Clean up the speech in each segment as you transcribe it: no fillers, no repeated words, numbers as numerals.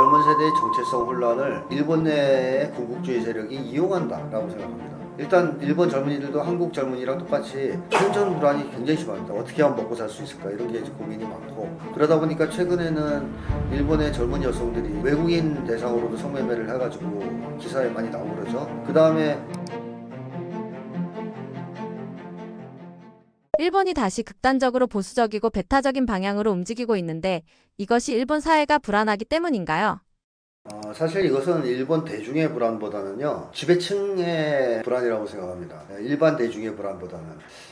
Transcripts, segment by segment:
젊은 세대의 정체성 혼란을 일본 내의 군국주의 세력이 이용한다라고 생각합니다. 일단 일본 젊은이들도 한국 젊은이랑 똑같이 생존 불안이 굉장히 심합니다. 어떻게 하면 먹고 살 수 있을까 이런 게 이제 고민이 많고, 그러다 보니까 최근에는 일본의 젊은 여성들이 외국인 대상으로도 성매매를 해가지고 기사에 많이 나오고 그러죠. 그 다음에 일본이 다시 극단적으로 보수적이고 배타적인 방향으로 움직이고 있는데 이것이 일본 사회가 불안하기 때문인가요? 사실 이것은 일본 대중의 불안보다는요, 지배층의 불안이라고 생각합니다. 일반 대중의 불안보다는.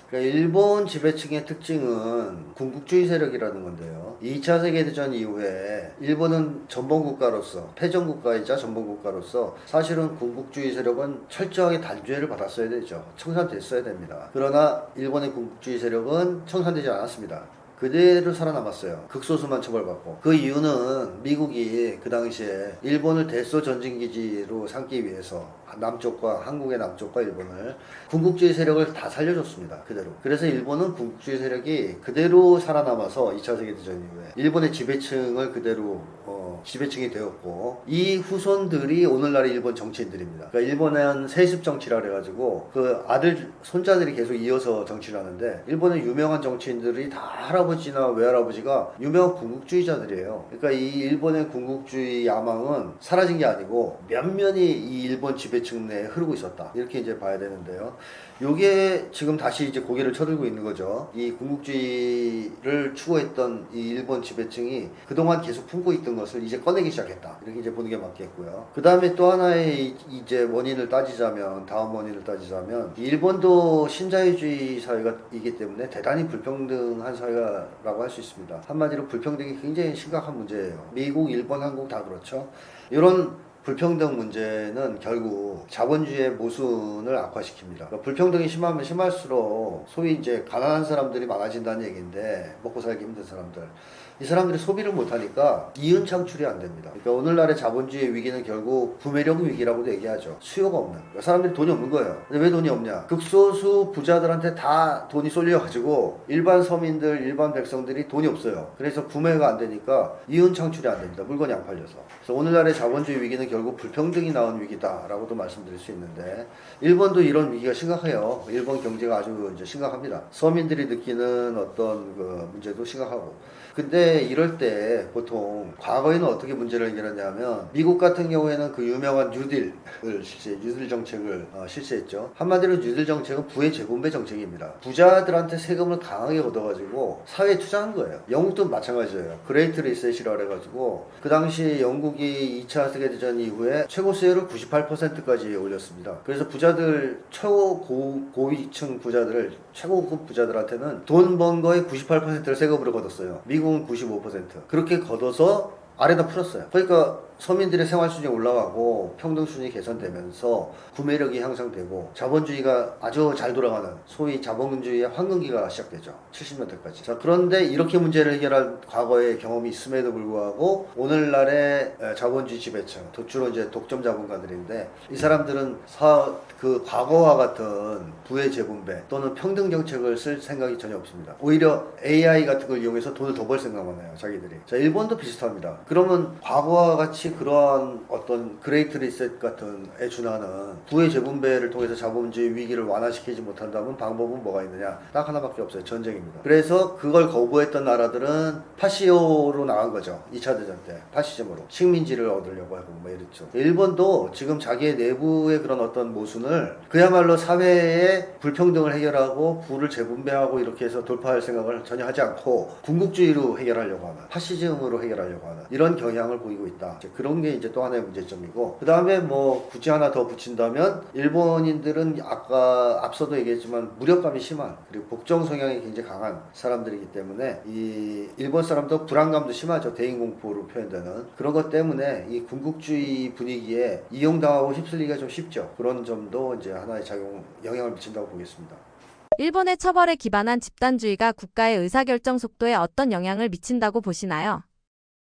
그러니까 일본 지배층의 특징은 군국주의 세력이라는 건데요. 2차 세계대전 이후에 일본은 전범국가로서, 패전국가이자 전범국가로서 사실은 군국주의 세력은 철저하게 단죄를 받았어야 되죠. 청산됐어야 됩니다. 그러나 일본의 군국주의 세력은 청산되지 않았습니다. 그대로 살아남았어요. 극소수만 처벌받고. 그 이유는 미국이 그 당시에 일본을 대소 전진기지로 삼기 위해서 남쪽과 한국의 남쪽과 일본을 군국주의 세력을 다 살려줬습니다. 그대로. 그래서 일본은 군국주의 세력이 그대로 살아남아서 2차 세계대전 이후에 일본의 지배층을 그대로 지배층이 되었고, 이 후손들이 오늘날의 일본 정치인들입니다. 그러니까 일본은 세습 정치라 그래가지고 그 아들 손자들이 계속 이어서 정치를 하는데, 일본의 유명한 정치인들이 다 할아버지나 외할아버지가 유명한 군국주의자들이에요. 그러니까 이 일본의 군국주의 야망은 사라진 게 아니고 면면이 이 일본 지배층 내에 흐르고 있었다, 이렇게 이제 봐야 되는데요. 요게 지금 다시 이제 고개를 쳐들고 있는 거죠. 이 군국주의를 추구했던 이 일본 지배층이 그동안 계속 품고 있던 것을 이제 꺼내기 시작했다, 이렇게 이제 보는 게 맞겠고요. 그 다음에 또 하나의 이제 원인을 따지자면, 다음 원인을 따지자면, 일본도 신자유주의 사회이기 때문에 대단히 불평등한 사회라고 할 수 있습니다. 한마디로 불평등이 굉장히 심각한 문제예요. 미국, 일본, 한국 다 그렇죠. 이런 불평등 문제는 결국 자본주의의 모순을 악화시킵니다. 그러니까 불평등이 심하면 심할수록 소위 이제 가난한 사람들이 많아진다는 얘기인데, 먹고 살기 힘든 사람들, 이 사람들이 소비를 못하니까 이윤 창출이 안 됩니다. 그러니까 오늘날의 자본주의 위기는 결국 구매력 위기라고도 얘기하죠. 수요가 없는. 그러니까 사람들이 돈이 없는 거예요. 근데 왜 돈이 없냐? 극소수 부자들한테 다 돈이 쏠려가지고 일반 서민들, 일반 백성들이 돈이 없어요. 그래서 구매가 안 되니까 이윤 창출이 안 됩니다. 물건이 안 팔려서. 그래서 오늘날의 자본주의 위기는 결국 불평등이 나온 위기다라고도 말씀드릴 수 있는데, 일본도 이런 위기가 심각해요. 일본 경제가 아주 이제 심각합니다. 서민들이 느끼는 어떤 그 문제도 심각하고. 근데 이럴 때 보통 과거에는 어떻게 문제를 해결했냐면, 미국 같은 경우에는 그 유명한 뉴딜 정책을 실시했죠. 한마디로 뉴딜 정책은 부의 재분배 정책입니다. 부자들한테 세금을 강하게 걷어가지고 사회에 투자한 거예요. 영국도 마찬가지예요. 그레이트 리셋이라 해가지고 그 당시 영국이 2차 세계대전 이후에 최고세율을 98%까지 올렸습니다. 그래서 부자들, 고위층 부자들을, 최고급 부자들한테는 돈 번 거의 98%를 세금으로 걷었어요. 미국은 95%. 그렇게 걷어서 아래다 풀었어요. 그러니까 서민들의 생활 수준이 올라가고 평등 수준이 개선되면서 구매력이 향상되고 자본주의가 아주 잘 돌아가는 소위 자본주의의 황금기가 시작되죠. 70년대까지. 자, 그런데 이렇게 문제를 해결할 과거의 경험이 있음에도 불구하고 오늘날의 자본주의 지배층, 주로 이제 독점 자본가들인데, 이 사람들은 그 과거와 같은 부의 재분배 또는 평등 정책을 쓸 생각이 전혀 없습니다. 오히려 AI 같은 걸 이용해서 돈을 더 벌 생각만 해요, 자기들이. 자, 일본도 비슷합니다. 그러면 과거와 같이 그러한 어떤 그레이트 리셋 같은 에 준하는 부의 재분배를 통해서 자본주의 위기를 완화시키지 못한다면 방법은 뭐가 있느냐? 딱 하나밖에 없어요. 전쟁입니다. 그래서 그걸 거부했던 나라들은 파시오로 나간 거죠. 2차 대전 때 파시즘으로 식민지를 얻으려고 하고 뭐 이랬죠. 일본도 지금 자기의 내부의 그런 어떤 모순을 그야말로 사회의 불평등을 해결하고 부를 재분배하고 이렇게 해서 돌파할 생각을 전혀 하지 않고 군국주의로 해결하려고 하는, 파시즘으로 해결하려고 하는 이런 경향을 보이고 있다. 그런 게 이제 또 하나의 문제점이고, 그 다음에 뭐 굳이 하나 더 붙인다면, 일본인들은 아까 앞서도 얘기했지만 무력감이 심한, 그리고 복종 성향이 굉장히 강한 사람들이기 때문에 이 일본 사람도 불안감도 심하죠. 대인공포로 표현되는 그런 것 때문에 이 군국주의 분위기에 이용당하고 휩쓸리기가 좀 쉽죠. 그런 점도 이제 하나의 영향을 미친다고 보겠습니다. 일본의 처벌에 기반한 집단주의가 국가의 의사결정 속도에 어떤 영향을 미친다고 보시나요?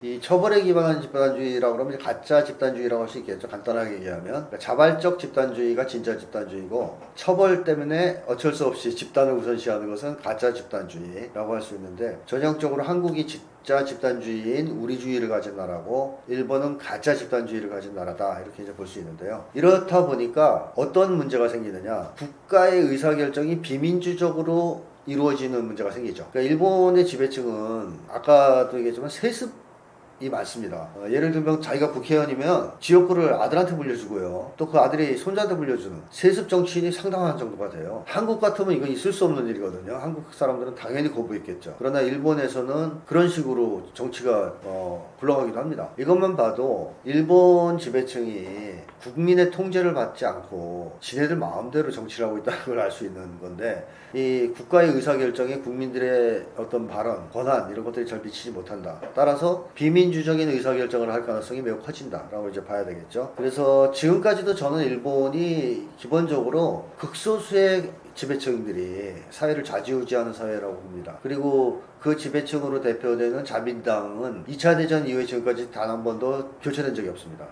이 처벌에 기반한 집단주의라고 그러면 가짜 집단주의라고 할 수 있겠죠. 간단하게 얘기하면. 그러니까 자발적 집단주의가 진짜 집단주의고, 처벌 때문에 어쩔 수 없이 집단을 우선시하는 것은 가짜 집단주의라고 할 수 있는데, 전형적으로 한국이 진짜 집단주의인 우리주의를 가진 나라고 일본은 가짜 집단주의를 가진 나라다 이렇게 이제 볼 수 있는데요. 이렇다 보니까 어떤 문제가 생기느냐, 국가의 의사결정이 비민주적으로 이루어지는 문제가 생기죠. 그러니까 일본의 지배층은 아까도 얘기했지만 세습이 많습니다. 예를 들면 자기가 국회의원이면 지역구를 아들한테 물려주고요. 또 그 아들이 손자한테 물려주는 세습 정치인이 상당한 정도가 돼요. 한국 같으면 이건 있을 수 없는 일이거든요. 한국 사람들은 당연히 거부했겠죠. 그러나 일본에서는 그런 식으로 정치가 굴러가기도 합니다. 이것만 봐도 일본 지배층이 국민의 통제를 받지 않고 지네들 마음대로 정치를 하고 있다는 걸 알 수 있는 건데, 이 국가의 의사결정에 국민들의 어떤 발언, 권한 이런 것들이 잘 미치지 못한다. 따라서 비민주적인 의사결정을 할 가능성이 매우 커진다라고 이제 봐야 되겠죠. 그래서 지금까지도 저는 일본이 기본적으로 극소수의 지배층들이 사회를 좌지우지하는 사회라고 봅니다. 그리고 그 지배층으로 대표되는 자민당은 2차 대전 이후에 지금까지 단 한 번도 교체된 적이 없습니다.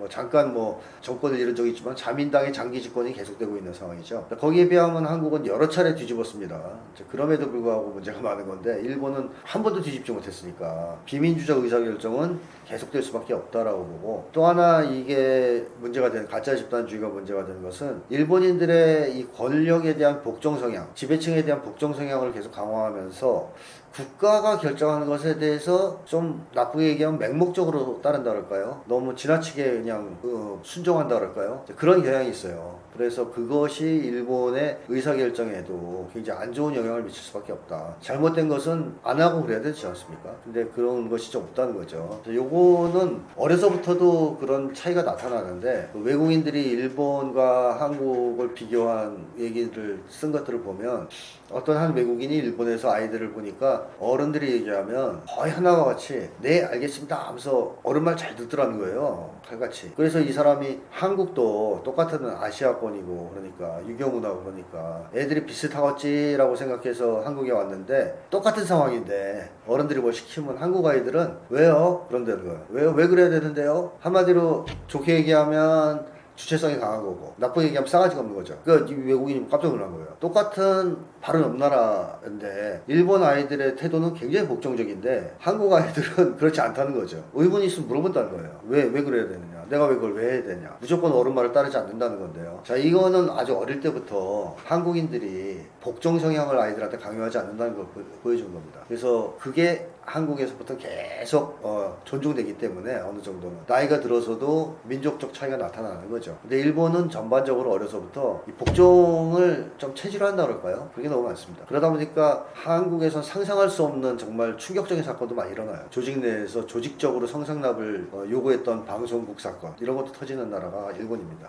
잠깐 정권을 잃은 적이 있지만 자민당의 장기 집권이 계속되고 있는 상황이죠. 거기에 비하면 한국은 여러 차례 뒤집었습니다. 그럼에도 불구하고 문제가 많은 건데 일본은 한 번도 뒤집지 못했으니까 비민주적 의사결정은 계속될 수밖에 없다라고 보고, 또 하나 이게 문제가 되는, 가짜 집단주의가 문제가 되는 것은 일본인들의 이 권력에 대한 복종 성향, 지배층에 대한 복종 성향을 계속 강화하면서 국가가 결정하는 것에 대해서 좀 나쁘게 얘기하면 맹목적으로 따른다 그럴까요? 너무 지나치게 그냥 순종한다 그럴까요? 그런 경향이 있어요. 그래서 그것이 일본의 의사결정에도 굉장히 안 좋은 영향을 미칠 수밖에 없다. 잘못된 것은 안 하고 그래야 되지 않습니까? 근데 그런 것이 좀 없다는 거죠. 요거는 어려서부터도 그런 차이가 나타나는데, 외국인들이 일본과 한국을 비교한 얘기를 쓴 것들을 보면 어떤 한 외국인이 일본에서 아이들을 보니까 어른들이 얘기하면 거의 하나와 같이 네 알겠습니다 하면서 어른 말 잘 듣더라는 거예요. 칼같이. 그래서 이 사람이 한국도 똑같은 아시아권이고 그러니까 유교문화고 그러니까 애들이 비슷하겠지라고 생각해서 한국에 왔는데, 똑같은 상황인데 어른들이 뭘 시키면 한국 아이들은 왜요? 그런다는 거예요. 왜요? 왜 그래야 되는데요? 한마디로 좋게 얘기하면 주체성이 강한 거고, 나쁘게 얘기하면 싸가지가 없는 거죠. 그러니까 이 외국인이 깜짝 놀란 거예요. 똑같은 발은 없나라인데 일본 아이들의 태도는 굉장히 복종적인데 한국 아이들은 그렇지 않다는 거죠. 의문이 있으면 물어본다는 거예요. 왜 그래야 되느냐? 내가 왜 그걸 왜 해야 되냐? 무조건 어른 말을 따르지 않는다는 건데요. 자, 이거는 아주 어릴 때부터 한국인들이 복종 성향을 아이들한테 강요하지 않는다는 걸 보여준 겁니다. 그래서 그게 한국에서부터 계속 존중되기 때문에 어느 정도는 나이가 들어서도 민족적 차이가 나타나는 거죠. 근데 일본은 전반적으로 어려서부터 이 복종을 좀 체질화한다 그럴까요? 그게 너무 많습니다. 그러다 보니까 한국에선 상상할 수 없는 정말 충격적인 사건도 많이 일어나요. 조직 내에서 조직적으로 성상납을 요구했던 방송국 사건, 이런 것도 터지는 나라가 일본입니다.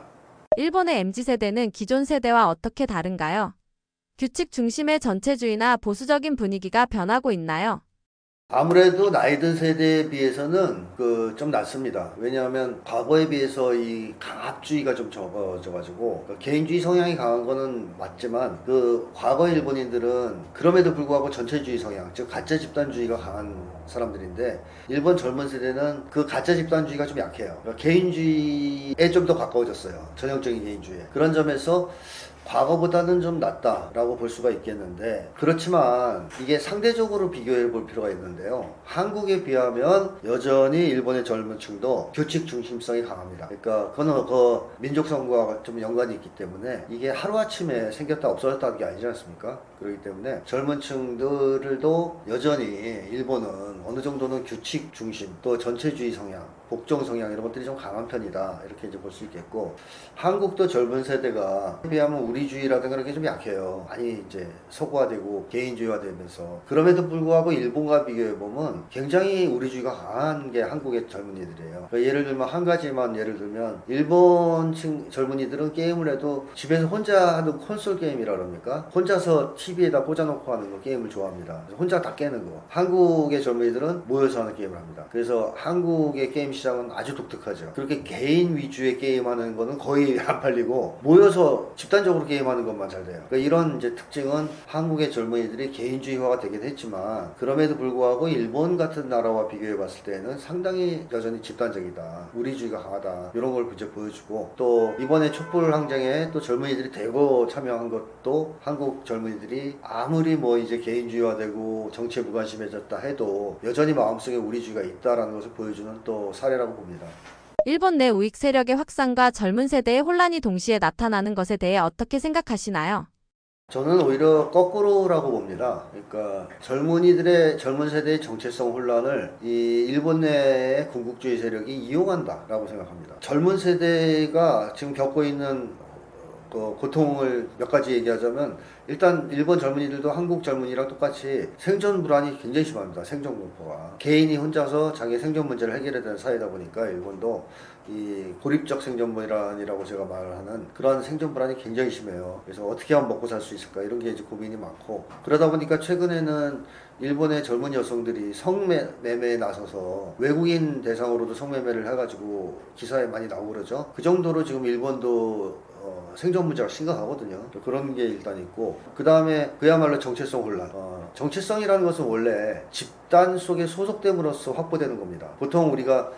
일본의 MZ세대는 기존 세대와 어떻게 다른가요? 규칙 중심의 전체주의나 보수적인 분위기가 변하고 있나요? 아무래도 나이 든 세대에 비해서는 좀 낫습니다. 왜냐하면 과거에 비해서 이 강압주의가 좀 적어져가지고, 개인주의 성향이 강한 거는 맞지만 과거 일본인들은 그럼에도 불구하고 전체주의 성향, 즉 가짜 집단주의가 강한 사람들인데, 일본 젊은 세대는 그 가짜 집단주의가 좀 약해요. 그러니까 개인주의에 좀 더 가까워졌어요. 전형적인 개인주의에. 그런 점에서 과거보다는 좀 낫다라고 볼 수가 있겠는데, 그렇지만 이게 상대적으로 비교해 볼 필요가 있는데요. 한국에 비하면 여전히 일본의 젊은 층도 규칙 중심성이 강합니다. 그러니까 그거는 민족성과 좀 연관이 있기 때문에 이게 하루아침에 생겼다 없어졌다는 게 아니지 않습니까? 그렇기 때문에 젊은 층들도 여전히 일본은 어느 정도는 규칙 중심, 또 전체주의 성향, 복종 성향 이런 것들이 좀 강한 편이다, 이렇게 이제 볼 수 있겠고, 한국도 젊은 세대가 비하면 우리주의라든가 그런 게 좀 약해요. 많이 이제 서구화되고 개인주의화되면서. 그럼에도 불구하고 일본과 비교해 보면 굉장히 우리주의가 강한 게 한국의 젊은이들이에요. 그러니까 예를 들면 한 가지만 예를 들면, 일본 젊은이들은 게임을 해도 집에서 혼자 하는 콘솔 게임이라 그럽니까? 혼자서 TV에다 꽂아놓고 하는 거, 게임을 좋아합니다. 혼자 다 깨는 거. 한국의 젊은이들은 모여서 하는 게임을 합니다. 그래서 한국의 게임 시장은 아주 독특하죠. 그렇게 개인 위주의 게임하는 거는 거의 안 팔리고 모여서 집단적으로 게임하는 것만 잘 돼요. 그러니까 이런 이제 특징은 한국의 젊은이들이 개인주의화가 되긴 했지만, 그럼에도 불구하고 일본 같은 나라와 비교해 봤을 때는 상당히 여전히 집단적이다, 우리주의가 강하다, 이런 걸 이제 보여주고, 또 이번에 촛불 항쟁에 또 젊은이들이 대거 참여한 것도 한국 젊은이들이 젊은이들이 아무리 뭐 이제 개인주의화되고 정치에 무관심해졌다 해도 여전히 마음속에 우리주의가 있다라는 것을 보여주는 또 사례라고 봅니다. 일본 내 우익 세력의 확산과 젊은 세대의 혼란이 동시에 나타나는 것에 대해 어떻게 생각하시나요? 저는 오히려 거꾸로라고 봅니다. 그러니까 젊은 세대의 정체성 혼란을 이 일본 내의 군국주의 세력이 이용한다라고 생각합니다. 젊은 세대가 지금 겪고 있는 고통을 몇 가지 얘기하자면 일단 일본 젊은이들도 한국 젊은이랑 똑같이 생존 불안이 굉장히 심합니다. 생존 공포가. 개인이 혼자서 자기 생존 문제를 해결해야 되는 사회다 보니까 일본도 이 고립적 생존 불안이라고 제가 말하는 그런 생존 불안이 굉장히 심해요. 그래서 어떻게 하면 먹고 살 수 있을까 이런 게 이제 고민이 많고 그러다 보니까 최근에는 일본의 젊은 여성들이 성매매에 나서서 외국인 대상으로도 성매매를 해가지고 기사에 많이 나오고 그러죠. 그 정도로 지금 일본도 생존 문제가 심각하거든요. 그런 게 일단 있고 그 다음에 그야말로 정체성 혼란. 정체성이라는 것은 원래 집단 속에 소속됨으로써 확보되는 겁니다. 보통 우리가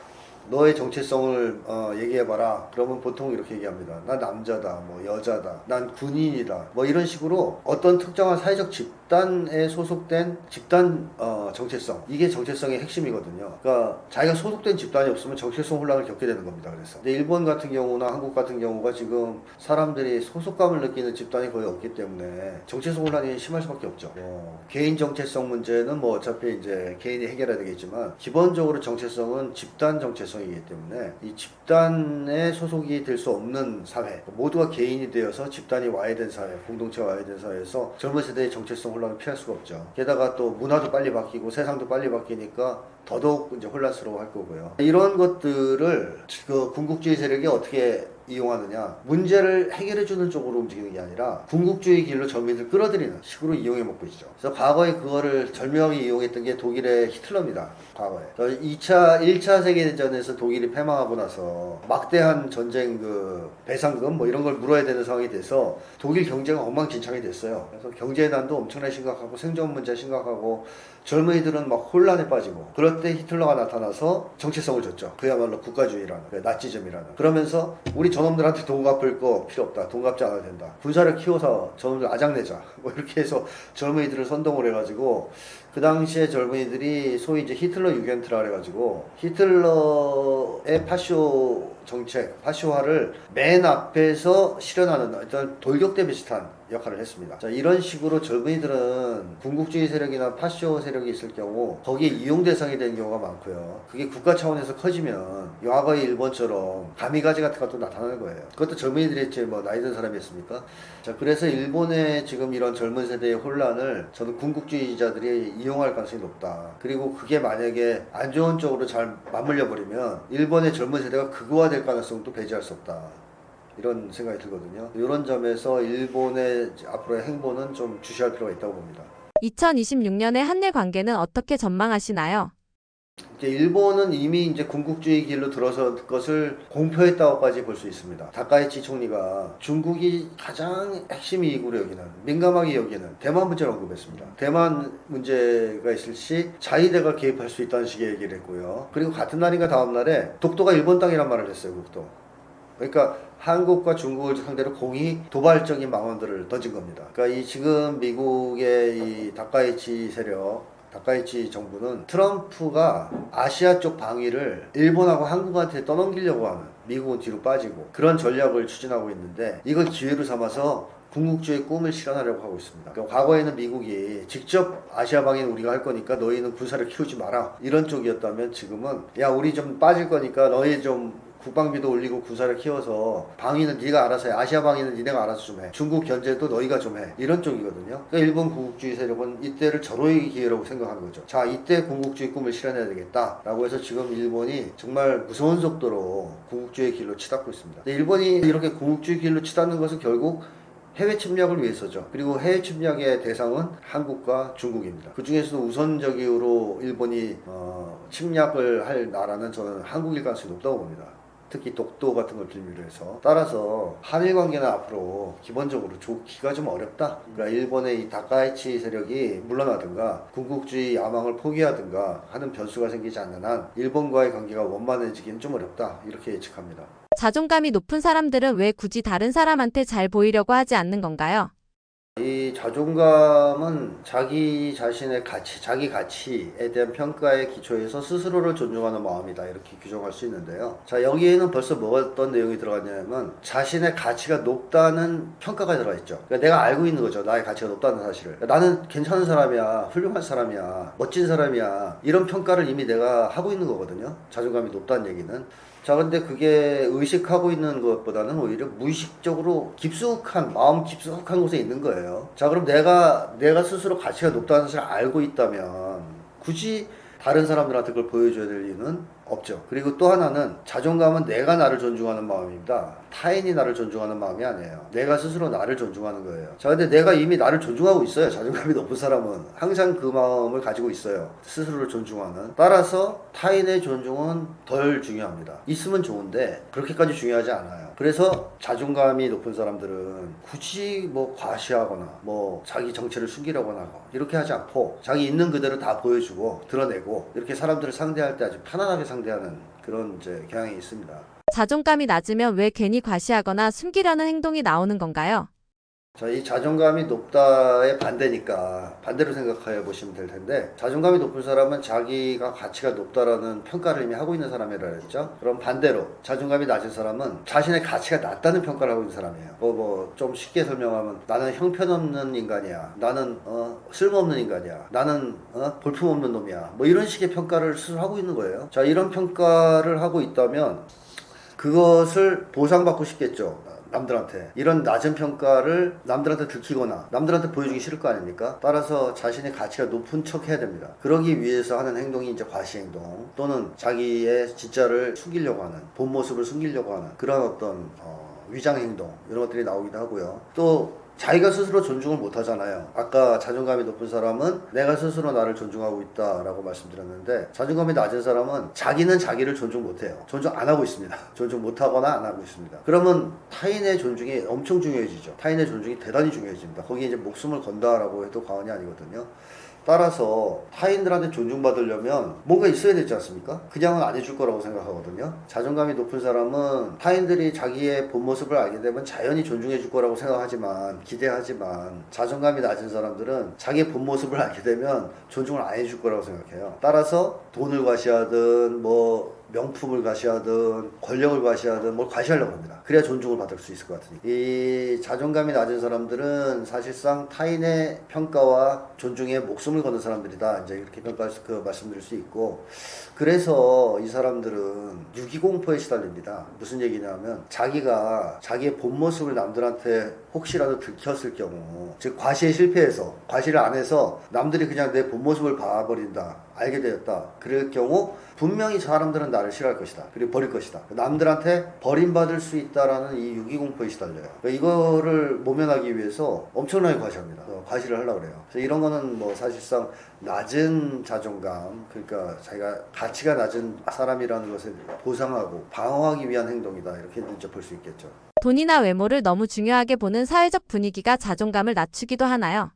너의 정체성을 얘기해봐라. 그러면 보통 이렇게 얘기합니다. 난 남자다, 뭐 여자다, 난 군인이다, 뭐 이런 식으로 어떤 특정한 사회적 집단에 소속된 집단 정체성. 이게 정체성의 핵심이거든요. 그러니까 자기가 소속된 집단이 없으면 정체성 혼란을 겪게 되는 겁니다. 그래서 근데 일본 같은 경우나 한국 같은 경우가 지금 사람들이 소속감을 느끼는 집단이 거의 없기 때문에 정체성 혼란이 심할 수밖에 없죠. 개인 정체성 문제는 뭐 어차피 이제 개인이 해결해야 되겠지만 기본적으로 정체성은 집단 정체성 이기 때문에 이 집단에 소속이 될 수 없는 사회 모두가 개인이 되어서 집단이 와야 된 사회 공동체가 와야 된 사회에서 젊은 세대의 정체성 혼란을 피할 수가 없죠. 게다가 또 문화도 빨리 바뀌고 세상도 빨리 바뀌니까 더더욱 이제 혼란스러워 할 거고요. 이런 것들을 그 군국주의 세력이 어떻게 이용하느냐 문제를 해결해주는 쪽으로 움직이는 게 아니라 군국주의 길로 젊은이들 끌어들이는 식으로 이용해 먹고 있죠. 그래서 과거에 그거를 절묘하게 이용했던 게 독일의 히틀러입니다. 과거에 1차 세계대전에서 독일이 패망하고 나서 막대한 전쟁 그 배상금 뭐 이런 걸 물어야 되는 상황이 돼서 독일 경제가 엉망진창이 됐어요. 그래서 경제난도 엄청나게 심각하고 생존 문제 심각하고 젊은이들은 막 혼란에 빠지고 그럴 때 히틀러가 나타나서 정체성을 줬죠. 그야말로 국가주의라는 나치즘이라는. 그러면서 우리 저놈들한테 돈 갚을 거 필요 없다. 돈 갚지 않아도 된다. 군사를 키워서 저놈들 아작내자. 뭐 이렇게 해서 젊은이들을 선동을 해가지고 그 당시에 젊은이들이 소위 이제 히틀러 유겐트라 그래가지고 히틀러의 파쇼 정책, 파쇼화를 맨 앞에서 실현하는 어떤 돌격대 비슷한 역할을 했습니다. 자, 이런 식으로 젊은이들은 군국주의 세력이나 파쇼 세력이 있을 경우 거기에 이용 대상이 되는 경우가 많고요. 그게 국가 차원에서 커지면 과거의 일본처럼 가미가제 같은 것도 나타나는 거예요. 그것도 젊은이들이 했지 뭐 나이 든 사람이 했습니까? 자, 그래서 일본의 지금 이런 젊은 세대의 혼란을 저는 군국주의자들이 이용할 가능성이 높다. 그리고 그게 만약에 안 좋은 쪽으로 잘 맞물려 버리면 일본의 젊은 세대가 극우화될 가능성도 배제할 수 없다. 이런 생각이 들거든요. 이런 점에서 일본의 앞으로의 행보는 좀 주시할 필요가 있다고 봅니다. 2026년의 한일 관계는 어떻게 전망하시나요? 이제 일본은 이미 이제 군국주의 길로 들어선 것을 공표했다고까지 볼 수 있습니다. 다카이치 총리가 중국이 가장 핵심 이익으로 여기는 민감하게 여기는 대만 문제를 언급했습니다. 대만 문제가 있을 시 자위대가 개입할 수 있다는 식의 얘기를 했고요. 그리고 같은 날인가 다음 날에 독도가 일본 땅이란 말을 했어요. 독도. 그러니까 한국과 중국을 상대로 공이 도발적인 망언들을 던진 겁니다. 그러니까 이 지금 미국의 이 다카이치 세력, 다카이치 정부는 트럼프가 아시아 쪽 방위를 일본하고 한국한테 떠넘기려고 하는 미국은 뒤로 빠지고 그런 전략을 추진하고 있는데 이걸 기회로 삼아서 군국주의 꿈을 실현하려고 하고 있습니다. 그러니까 과거에는 미국이 직접 아시아 방위는 우리가 할 거니까 너희는 군사를 키우지 마라 이런 쪽이었다면 지금은 야 우리 좀 빠질 거니까 너희 좀 국방비도 올리고 군사를 키워서 방위는 네가 알아서 해. 아시아 방위는 니네가 알아서 좀 해. 중국 견제도 너희가 좀 해. 이런 쪽이거든요. 그러니까 일본 군국주의 세력은 이때를 절호의 기회라고 생각하는 거죠. 자, 이때 군국주의 꿈을 실현해야 되겠다. 라고 해서 지금 일본이 정말 무서운 속도로 군국주의 길로 치닫고 있습니다. 근데 일본이 이렇게 군국주의 길로 치닫는 것은 결국 해외 침략을 위해서죠. 그리고 해외 침략의 대상은 한국과 중국입니다. 그 중에서도 우선적으로 일본이 침략을 할 나라는 저는 한국일 가능성이 높다고 봅니다. 특히 독도 같은 걸 빌미로 해서. 따라서 한일 관계는 앞으로 기본적으로 좋기가 좀 어렵다. 그러니까 일본의 이 다카이치 세력이 물러나든가 군국주의 야망을 포기하든가 하는 변수가 생기지 않는 한 일본과의 관계가 원만해지기는 좀 어렵다. 이렇게 예측합니다. 자존감이 높은 사람들은 왜 굳이 다른 사람한테 잘 보이려고 하지 않는 건가요? 이 자존감은 자기 자신의 가치, 자기 가치에 대한 평가의 기초에서 스스로를 존중하는 마음이다. 이렇게 규정할 수 있는데요. 자, 여기에는 벌써 어떤 내용이 들어갔냐면 자신의 가치가 높다는 평가가 들어있죠. 그러니까 내가 알고 있는 거죠. 나의 가치가 높다는 사실을. 그러니까 나는 괜찮은 사람이야, 훌륭한 사람이야, 멋진 사람이야. 이런 평가를 이미 내가 하고 있는 거거든요. 자존감이 높다는 얘기는. 자, 근데 그게 의식하고 있는 것보다는 오히려 무의식적으로 마음 깊숙한 곳에 있는 거예요. 자, 그럼 내가 스스로 가치가 높다는 사실을 알고 있다면 굳이 다른 사람들한테 그걸 보여줘야 될 이유는 없죠. 그리고 또 하나는 자존감은 내가 나를 존중하는 마음입니다. 타인이 나를 존중하는 마음이 아니에요. 내가 스스로 나를 존중하는 거예요. 자, 근데 내가 이미 나를 존중하고 있어요. 자존감이 높은 사람은 항상 그 마음을 가지고 있어요. 스스로를 존중하는. 따라서 타인의 존중은 덜 중요합니다. 있으면 좋은데 그렇게까지 중요하지 않아요. 그래서 자존감이 높은 사람들은 굳이 뭐 과시하거나 뭐 자기 정체를 숨기려거나 이렇게 하지 않고 자기 있는 그대로 다 보여주고 드러내고 이렇게 사람들을 상대할 때 아주 편안하게 상대하는 그런 이제 경향이 있습니다. 자존감이 낮으면 왜 괜히 과시하거나 숨기려는 행동이 나오는 건가요? 자, 이 자존감이 높다의 반대니까 반대로 생각해 보시면 될 텐데 자존감이 높은 사람은 자기가 가치가 높다라는 평가를 이미 하고 있는 사람이라 했죠. 그럼 반대로 자존감이 낮은 사람은 자신의 가치가 낮다는 평가를 하고 있는 사람이에요. 좀 쉽게 설명하면 나는 형편없는 인간이야. 나는 쓸모없는 인간이야. 나는 볼품없는 놈이야. 뭐 이런 식의 평가를 스스로 하고 있는 거예요. 자, 이런 평가를 하고 있다면 그것을 보상받고 싶겠죠. 남들한테 이런 낮은 평가를 남들한테 들키거나 남들한테 보여주기 싫을 거 아닙니까? 따라서 자신의 가치가 높은 척 해야 됩니다. 그러기 위해서 하는 행동이 이제 과시행동 또는 자기의 진짜를 숨기려고 하는 본 모습을 숨기려고 하는 그런 어떤 위장행동 이런 것들이 나오기도 하고요. 또 자기가 스스로 존중을 못 하잖아요. 아까 자존감이 높은 사람은 내가 스스로 나를 존중하고 있다라고 말씀드렸는데 자존감이 낮은 사람은 자기는 자기를 존중 못 해요. 존중 안 하고 있습니다. 존중 못 하거나 안 하고 있습니다. 그러면 타인의 존중이 엄청 중요해지죠. 타인의 존중이 대단히 중요해집니다. 거기에 이제 목숨을 건다라고 해도 과언이 아니거든요. 따라서 타인들한테 존중받으려면 뭔가 있어야 되지 않습니까? 그냥은 안 해줄 거라고 생각하거든요. 자존감이 높은 사람은 타인들이 자기의 본 모습을 알게 되면 자연히 존중해 줄 거라고 생각하지만 기대하지만 자존감이 낮은 사람들은 자기의 본 모습을 알게 되면 존중을 안 해줄 거라고 생각해요. 따라서 돈을 과시하든 뭐 명품을 과시하든 권력을 과시하든 뭘 과시하려고 합니다. 그래야 존중을 받을 수 있을 것 같으니까. 이 자존감이 낮은 사람들은 사실상 타인의 평가와 존중에 목숨을 거는 사람들이다. 이제 이렇게 말씀드릴 수 있고, 그래서 이 사람들은 유기공포에 시달립니다. 무슨 얘기냐면 자기가 자기의 본 모습을 남들한테 혹시라도 들켰을 경우, 즉 과시에 실패해서 과시를 안 해서 남들이 그냥 내 본 모습을 봐버린다. 알게 되었다. 그럴 경우 분명히 사람들은 나를 싫어할 것이다. 그리고 버릴 것이다. 남들한테 버림받을 수 있다라는 이 유기공포에 시달려요. 그러니까 이거를 모면하기 위해서 엄청나게 과시합니다. 과시를 하려고 그래요. 그래서 이런 거는 뭐 사실상 낮은 자존감, 그러니까 자기가 가치가 낮은 사람이라는 것을 보상하고 방어하기 위한 행동이다. 이렇게 이제 볼 수 있겠죠. 돈이나 외모를 너무 중요하게 보는 사회적 분위기가 자존감을 낮추기도 하나요?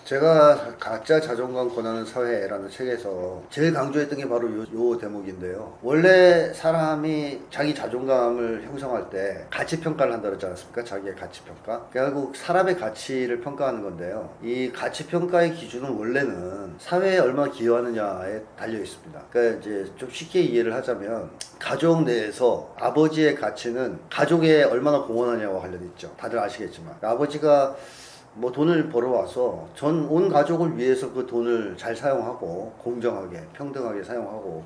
제가 가짜 자존감 권하는 사회라는 책에서 제일 강조했던 게 바로 요 대목인데요. 원래 사람이 자기 자존감을 형성할 때 가치평가를 한다고 했지 않습니까? 자기의 가치평가. 결국 사람의 가치를 평가하는 건데요. 이 가치평가의 기준은 원래는 사회에 얼마나 기여하느냐에 달려 있습니다. 그러니까 이제 좀 쉽게 이해를 하자면 가족 내에서 아버지의 가치는 가족에 얼마나 공헌하냐와 관련이 있죠. 다들 아시겠지만. 아버지가 뭐 돈을 벌어와서 전 온 가족을 위해서 그 돈을 잘 사용하고 공정하게 평등하게 사용하고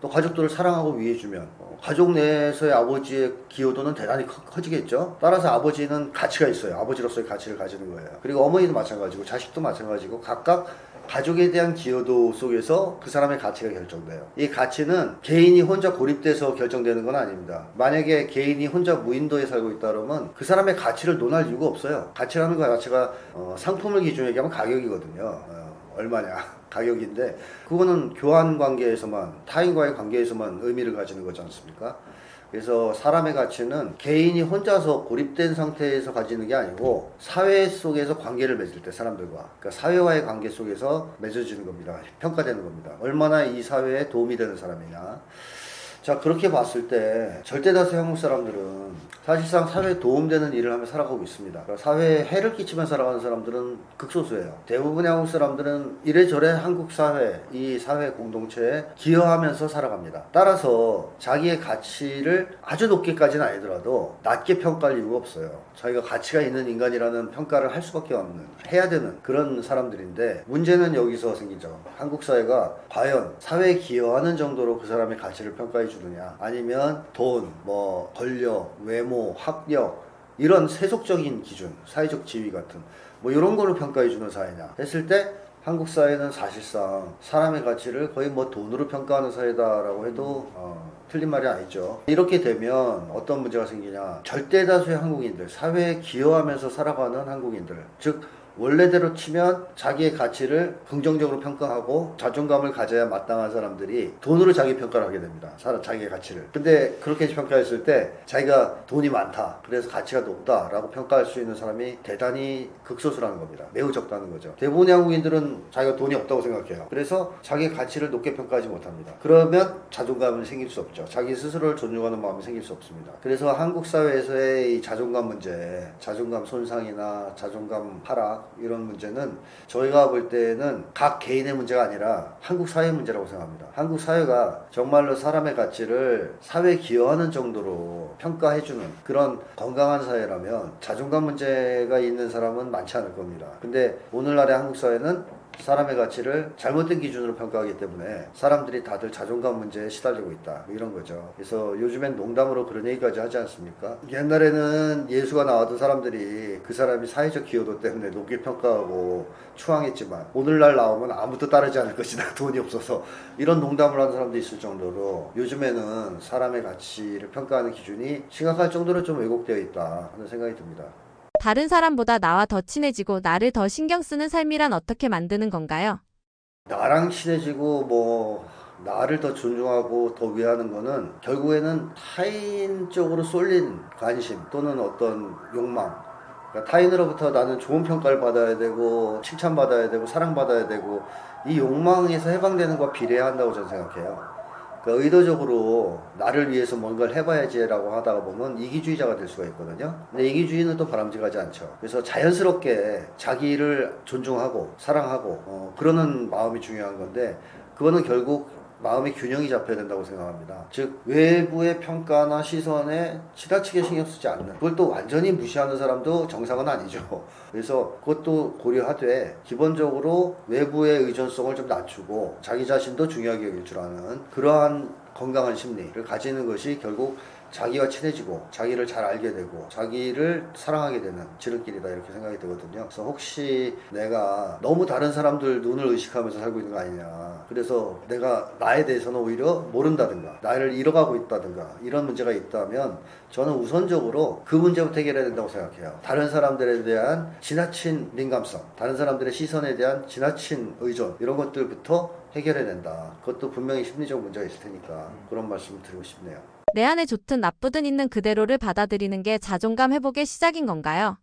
또 가족들을 사랑하고 위해주면 가족 내에서의 아버지의 기여도는 대단히 커지겠죠. 따라서 아버지는 가치가 있어요. 아버지로서의 가치를 가지는 거예요. 그리고 어머니도 마찬가지고 자식도 마찬가지고 각각 가족에 대한 기여도 속에서 그 사람의 가치가 결정돼요. 이 가치는 개인이 혼자 고립돼서 결정되는 건 아닙니다. 만약에 개인이 혼자 무인도에 살고 있다 그러면 그 사람의 가치를 논할 이유가 없어요. 가치라는 것 자체가 상품을 기준으로 얘기하면 가격이거든요. 얼마냐 가격인데 그거는 교환 관계에서만 타인과의 관계에서만 의미를 가지는 거지 않습니까? 그래서 사람의 가치는 개인이 혼자서 고립된 상태에서 가지는 게 아니고 사회 속에서 관계를 맺을 때 사람들과 그러니까 사회와의 관계 속에서 맺어지는 겁니다. 평가되는 겁니다. 얼마나 이 사회에 도움이 되는 사람이냐. 자, 그렇게 봤을 때 절대 다수 한국 사람들은 사실상 사회에 도움되는 일을 하며 살아가고 있습니다. 그러니까 사회에 해를 끼치며 살아가는 사람들은 극소수예요. 대부분의 한국 사람들은 이래저래 한국 사회, 이 사회 공동체에 기여하면서 살아갑니다. 따라서 자기의 가치를 아주 높게까지는 아니더라도 낮게 평가할 이유가 없어요. 자기가 가치가 있는 인간이라는 평가를 할 수밖에 없는, 해야 되는 그런 사람들인데, 문제는 여기서 생기죠. 한국 사회가 과연 사회에 기여하는 정도로 그 사람의 가치를 평가해 주느냐, 아니면 돈, 뭐 권력, 외모, 학력, 이런 세속적인 기준, 사회적 지위 같은 뭐 이런 거로 평가해 주는 사회냐 했을 때, 한국 사회는 사실상 사람의 가치를 거의 뭐 돈으로 평가하는 사회다라고 해도 틀린 말이 아니죠. 이렇게 되면 어떤 문제가 생기냐, 절대 다수의 한국인들, 사회에 기여하면서 살아가는 한국인들, 즉 원래대로 치면 자기의 가치를 긍정적으로 평가하고 자존감을 가져야 마땅한 사람들이 돈으로 자기 평가를 하게 됩니다. 자기의 가치를. 근데 그렇게 평가했을 때 자기가 돈이 많다, 그래서 가치가 높다 라고 평가할 수 있는 사람이 대단히 극소수라는 겁니다. 매우 적다는 거죠. 대부분의 한국인들은 자기가 돈이 없다고 생각해요. 그래서 자기의 가치를 높게 평가하지 못합니다. 그러면 자존감은 생길 수 없죠. 자기 스스로를 존중하는 마음이 생길 수 없습니다. 그래서 한국 사회에서의 이 자존감 문제, 자존감 손상이나 자존감 하락, 이런 문제는 저희가 볼 때는 각 개인의 문제가 아니라 한국 사회의 문제라고 생각합니다. 한국 사회가 정말로 사람의 가치를 사회에 기여하는 정도로 평가해주는 그런 건강한 사회라면 자존감 문제가 있는 사람은 많지 않을 겁니다. 근데 오늘날의 한국 사회는 사람의 가치를 잘못된 기준으로 평가하기 때문에 사람들이 다들 자존감 문제에 시달리고 있다, 이런 거죠. 그래서 요즘엔 농담으로 그런 얘기까지 하지 않습니까? 옛날에는 예수가 나왔던 사람들이 그 사람이 사회적 기여도 때문에 높게 평가하고 추앙했지만 오늘날 나오면 아무도 따르지 않을 것이다, 돈이 없어서. 이런 농담을 하는 사람도 있을 정도로 요즘에는 사람의 가치를 평가하는 기준이 심각할 정도로 좀 왜곡되어 있다 하는 생각이 듭니다. 다른 사람보다 나와 더 친해지고 나를 더 신경 쓰는 삶이란 어떻게 만드는 건가요? 나랑 친해지고 뭐 나를 더 존중하고 더 위하는 거는 결국에는 타인 쪽으로 쏠린 관심 또는 어떤 욕망, 그러니까 타인으로부터 나는 좋은 평가를 받아야 되고 칭찬받아야 되고 사랑받아야 되고, 이 욕망에서 해방되는 것과 비례한다고 저는 생각해요. 그러니까 의도적으로 나를 위해서 뭔가를 해봐야지라고 하다가 보면 이기주의자가 될 수가 있거든요. 근데 이기주의는 또 바람직하지 않죠. 그래서 자연스럽게 자기를 존중하고 사랑하고 그러는 마음이 중요한 건데, 그거는 결국 마음의 균형이 잡혀야 된다고 생각합니다. 즉 외부의 평가나 시선에 지나치게 신경 쓰지 않는, 그걸 또 완전히 무시하는 사람도 정상은 아니죠. 그래서 그것도 고려하되 기본적으로 외부의 의존성을 좀 낮추고 자기 자신도 중요하게 여길 줄 아는 그러한 건강한 심리를 가지는 것이 결국 자기와 친해지고 자기를 잘 알게 되고 자기를 사랑하게 되는 지름길이다, 이렇게 생각이 들거든요. 그래서 혹시 내가 너무 다른 사람들 눈을 의식하면서 살고 있는 거 아니냐, 그래서 내가 나에 대해서는 오히려 모른다든가 나를 잃어가고 있다든가 이런 문제가 있다면 저는 우선적으로 그 문제부터 해결해야 된다고 생각해요. 다른 사람들에 대한 지나친 민감성, 다른 사람들의 시선에 대한 지나친 의존, 이런 것들부터 해결해야 된다. 그것도 분명히 심리적 문제가 있을 테니까 그런 말씀을 드리고 싶네요. 내 안에 좋든 나쁘든 있는 그대로를 받아들이는 게 자존감 회복의 시작인 건가요?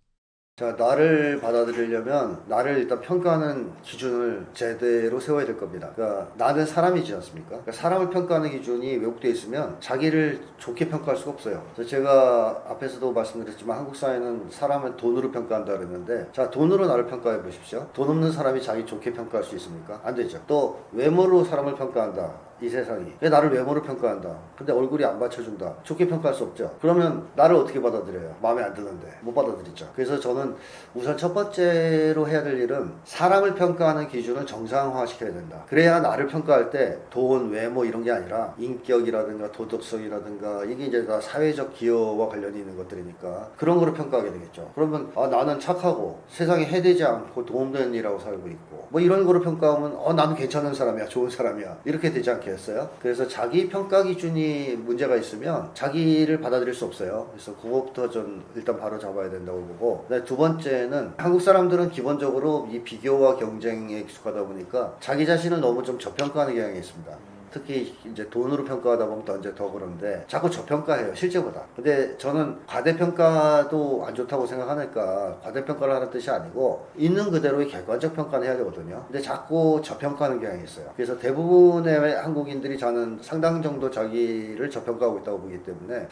자, 나를 받아들이려면 나를 일단 평가하는 기준을 제대로 세워야 될 겁니다. 그러니까 나는 사람이지 않습니까? 그러니까 사람을 평가하는 기준이 왜곡되어 있으면 자기를 좋게 평가할 수가 없어요. 그래서 제가 앞에서도 말씀드렸지만 한국 사회는 사람을 돈으로 평가한다 그랬는데, 자, 돈으로 나를 평가해 보십시오. 돈 없는 사람이 자기 좋게 평가할 수 있습니까? 안 되죠. 또 외모로 사람을 평가한다, 이 세상이. 왜 나를 외모로 평가한다, 근데 얼굴이 안 받쳐준다, 좋게 평가할 수 없죠. 그러면 나를 어떻게 받아들여요? 마음에 안 드는데 못 받아들이죠. 그래서 저는 우선 첫 번째로 해야 될 일은 사람을 평가하는 기준을 정상화시켜야 된다. 그래야 나를 평가할 때 돈, 외모 이런 게 아니라 인격이라든가 도덕성이라든가, 이게 이제 다 사회적 기여와 관련이 있는 것들이니까 그런 거로 평가하게 되겠죠. 그러면 나는 착하고 세상에 해되지 않고 도움되는 일하고 살고 있고 뭐 이런 거로 평가하면 나는 괜찮은 사람이야, 좋은 사람이야, 이렇게 되지 않겠어요? 그래서 자기 평가 기준이 문제가 있으면 자기를 받아들일 수 없어요. 그래서 그것부터 전 일단 바로 잡아야 된다고 보고, 두 번째는 한국 사람들은 기본적으로 이 비교와 경쟁에 익숙하다 보니까 자기 자신을 너무 좀 저평가하는 경향이 있습니다. 특히 이제 돈으로 평가하다 보면 이제 더 그런데 자꾸 저평가해요, 실제보다. 근데 저는 과대평가도 안 좋다고 생각하니까 과대평가를 하는 뜻이 아니고 있는 그대로의 객관적 평가는 해야 되거든요. 근데 자꾸 저평가하는 경향이 있어요. 그래서 대부분의 한국인들이 저는 상당 정도 자기를 저평가하고 있다고 보기 때문에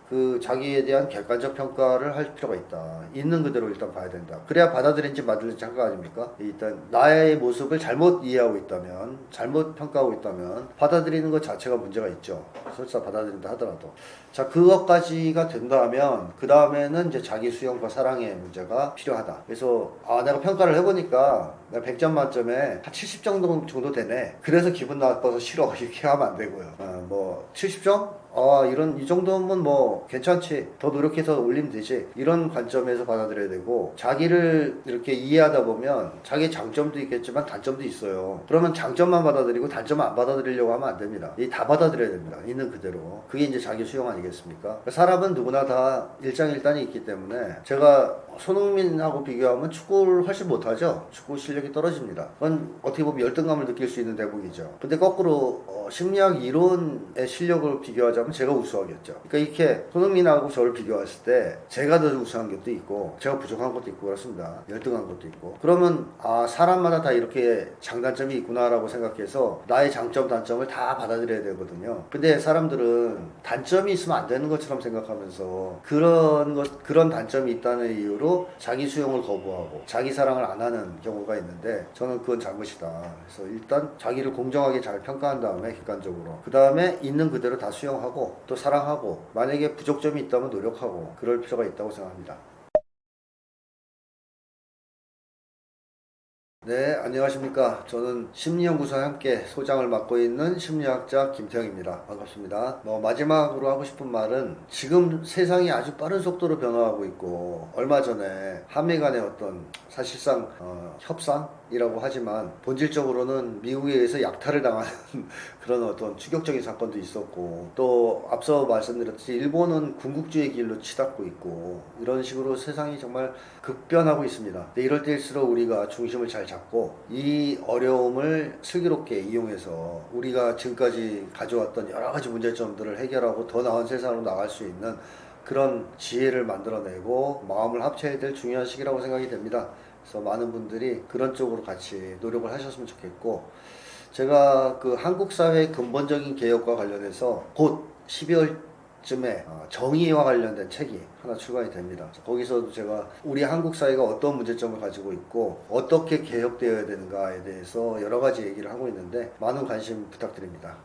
그 자기에 대한 객관적 평가를 할 필요가 있다. 있는 그대로 일단 봐야 된다. 그래야 받아들인지 맞을지 잠깐 아닙니까? 일단 나의 모습을 잘못 이해하고 있다면, 잘못 평가하고 있다면 받아들이는 것 자체가 문제가 있죠. 설사 받아들인다 하더라도. 자, 그것까지가 된다면 그 다음에는 이제 자기 수용과 사랑의 문제가 필요하다. 그래서 내가 평가를 해보니까 내가 100점 만점에 한 70점 정도 되네. 그래서 기분 나빠서 싫어. 이렇게 하면 안 되고요. 뭐 70점? 이 정도면 뭐 괜찮지. 더 노력해서 올리면 되지. 이런 관점에서 받아들여야 되고, 자기를 이렇게 이해하다 보면 자기 장점도 있겠지만 단점도 있어요. 그러면 장점만 받아들이고 단점만 안 받아들이려고 하면 안 됩니다. 이 다 받아들여야 됩니다. 있는 그대로. 그게 이제 자기 수용 아니겠습니까? 사람은 누구나 다 일장일단이 있기 때문에 제가 손흥민하고 비교하면 축구를 훨씬 못하죠. 축구 실력이 떨어집니다. 그건 어떻게 보면 열등감을 느낄 수 있는 대목이죠. 근데 거꾸로 심리학 이론의 실력을 비교하자면 제가 우수하겠죠. 그러니까 이렇게 손흥민하고 저를 비교했을 때 제가 더 우수한 것도 있고 제가 부족한 것도 있고 그렇습니다. 열등한 것도 있고. 그러면 사람마다 다 이렇게 장단점이 있구나라고 생각해서 나의 장점 단점을 다 받아들여야 되거든요. 근데 사람들은 단점이 있으면 안 되는 것처럼 생각하면서 그런 단점이 있다는 이유로 자기 수용을 거부하고 자기 사랑을 안 하는 경우가 있는데, 저는 그건 잘못이다. 그래서 일단 자기를 공정하게 잘 평가한 다음에 객관적으로, 그 다음에 있는 그대로 다 수용하고 또 사랑하고, 만약에 부족점이 있다면 노력하고 그럴 필요가 있다고 생각합니다. 네, 안녕하십니까. 저는 심리연구소와 함께 소장을 맡고 있는 심리학자 김태형입니다. 반갑습니다. 마지막으로 하고 싶은 말은, 지금 세상이 아주 빠른 속도로 변화하고 있고, 얼마 전에 한미 간의 어떤 사실상 협상이라고 하지만 본질적으로는 미국에 의해서 약탈을 당하는 그런 어떤 추격적인 사건도 있었고, 또 앞서 말씀드렸듯이 일본은 군국주의 길로 치닫고 있고, 이런 식으로 세상이 정말 급변하고 있습니다. 근데 이럴 때일수록 우리가 중심을 잘 잡고 이 어려움을 슬기롭게 이용해서 우리가 지금까지 가져왔던 여러 가지 문제점들을 해결하고 더 나은 세상으로 나갈 수 있는 그런 지혜를 만들어내고 마음을 합쳐야 될 중요한 시기라고 생각이 됩니다. 그래서 많은 분들이 그런 쪽으로 같이 노력을 하셨으면 좋겠고, 제가 그 한국 사회의 근본적인 개혁과 관련해서 곧 12월쯤에 정의와 관련된 책이 하나 출간이 됩니다. 거기서도 제가 우리 한국 사회가 어떤 문제점을 가지고 있고 어떻게 개혁되어야 되는가에 대해서 여러 가지 얘기를 하고 있는데, 많은 관심 부탁드립니다.